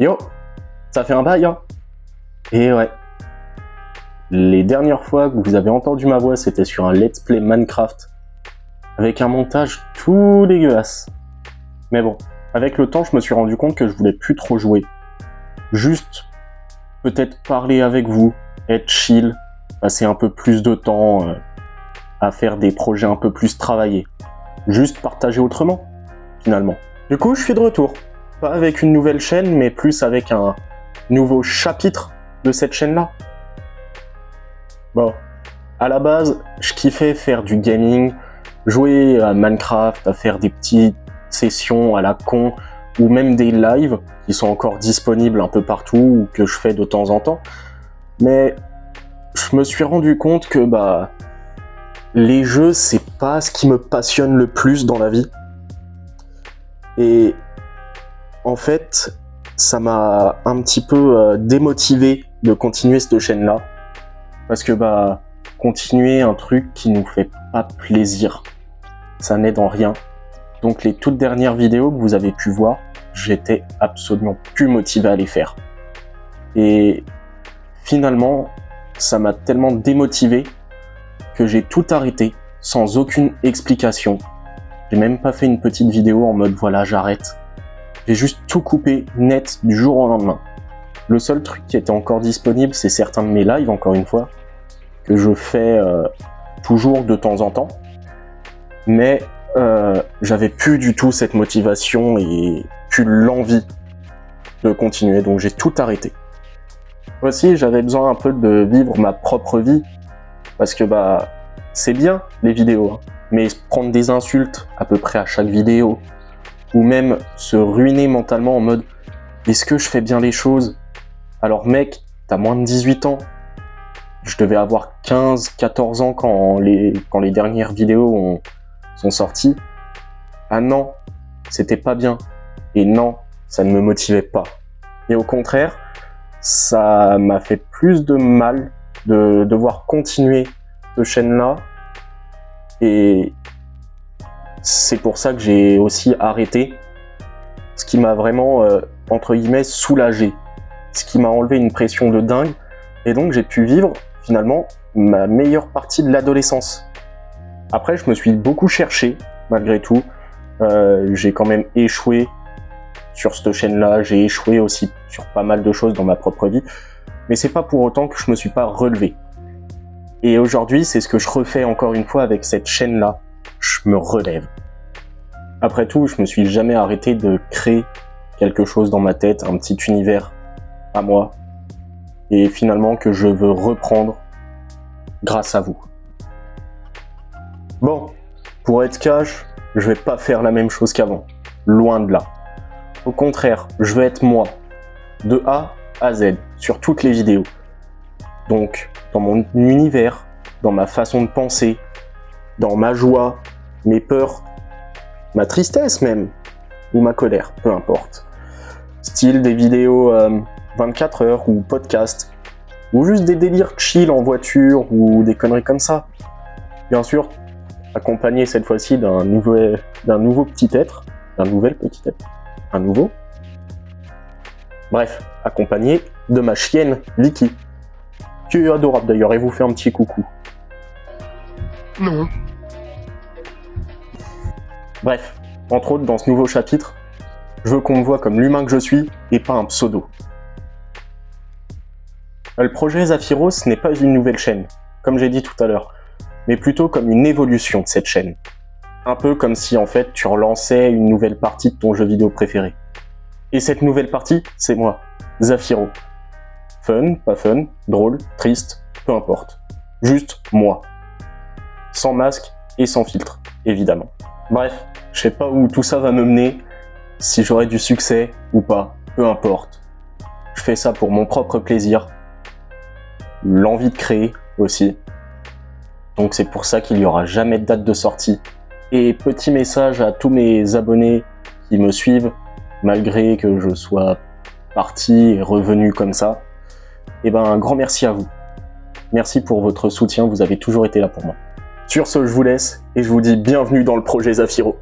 Yo, ça fait un bail, hein? Et ouais, les dernières fois que vous avez entendu ma voix, c'était sur un let's play Minecraft, avec un montage tout dégueulasse. Mais bon, avec le temps, je me suis rendu compte que je voulais plus trop jouer. Juste, peut-être parler avec vous, être chill, passer un peu plus de temps à faire des projets un peu plus travaillés. Juste partager autrement, finalement. Du coup, je suis de retour. Pas avec une nouvelle chaîne, mais plus avec un nouveau chapitre de cette chaîne-là. Bon, à la base, je kiffais faire du gaming, jouer à Minecraft, à faire des petites sessions à la con, ou même des lives qui sont encore disponibles un peu partout, ou que je fais de temps en temps. Mais je me suis rendu compte que les jeux, c'est pas ce qui me passionne le plus dans la vie. Et en fait, ça m'a un petit peu démotivé de continuer cette chaîne-là. Parce que continuer un truc qui nous fait pas plaisir, ça n'aide en rien. Donc les toutes dernières vidéos que vous avez pu voir, j'étais absolument plus motivé à les faire. Et finalement, ça m'a tellement démotivé que j'ai tout arrêté sans aucune explication. J'ai même pas fait une petite vidéo en mode voilà, j'arrête. J'ai juste tout coupé net du jour au lendemain. Le seul truc qui était encore disponible, c'est certains de mes lives, encore une fois, que je fais toujours de temps en temps. Mais j'avais plus du tout cette motivation et plus l'envie de continuer, donc j'ai tout arrêté. Aussi, j'avais besoin un peu de vivre ma propre vie, parce que c'est bien les vidéos, hein, mais prendre des insultes à peu près à chaque vidéo, ou même se ruiner mentalement en mode « Est-ce que je fais bien les choses ?» Alors mec, t'as moins de 18 ans. Je devais avoir 15-14 ans quand les dernières vidéos sont sorties. Ah non, c'était pas bien. Et non, ça ne me motivait pas. Et au contraire, ça m'a fait plus de mal de devoir continuer cette chaîne-là. Et c'est pour ça que j'ai aussi arrêté. Ce qui m'a vraiment, entre guillemets, soulagé. Ce qui m'a enlevé une pression de dingue. Et donc j'ai pu vivre, finalement, ma meilleure partie de l'adolescence. Après, je me suis beaucoup cherché, malgré tout. J'ai quand même échoué sur cette chaîne-là. J'ai échoué aussi sur pas mal de choses dans ma propre vie. Mais c'est pas pour autant que je me suis pas relevé. Et aujourd'hui, c'est ce que je refais encore une fois avec cette chaîne-là. Je me relève. Après tout, je me suis jamais arrêté de créer quelque chose dans ma tête, un petit univers à moi, et finalement que je veux reprendre grâce à vous. Bon, pour être cash, je vais pas faire la même chose qu'avant, loin de là. Au contraire, je vais être moi, de A à Z, sur toutes les vidéos. Donc, dans mon univers, dans ma façon de penser, dans ma joie, mes peurs, ma tristesse même, ou ma colère, peu importe. Style des vidéos 24 heures ou podcast, ou juste des délires chill en voiture ou des conneries comme ça. Bien sûr, accompagné cette fois-ci d'un nouveau petit être, un nouveau. Bref, accompagné de ma chienne Vicky, qui est adorable d'ailleurs, et vous fait un petit coucou. Non. Bref, entre autres dans ce nouveau chapitre, je veux qu'on me voie comme l'humain que je suis et pas un pseudo. Le projet Zafiro, ce n'est pas une nouvelle chaîne, comme j'ai dit tout à l'heure, mais plutôt comme une évolution de cette chaîne. Un peu comme si en fait tu relançais une nouvelle partie de ton jeu vidéo préféré. Et cette nouvelle partie, c'est moi, Zafiro. Fun, pas fun, drôle, triste, peu importe. Juste moi. Sans masque et sans filtre, évidemment. Bref, je sais pas où tout ça va me mener, si j'aurai du succès ou pas, peu importe. Je fais ça pour mon propre plaisir, l'envie de créer aussi. Donc c'est pour ça qu'il n'y aura jamais de date de sortie. Et petit message à tous mes abonnés qui me suivent, malgré que je sois parti et revenu comme ça, un grand merci à vous. Merci pour votre soutien, vous avez toujours été là pour moi. Sur ce, je vous laisse et je vous dis bienvenue dans le projet Zafiro.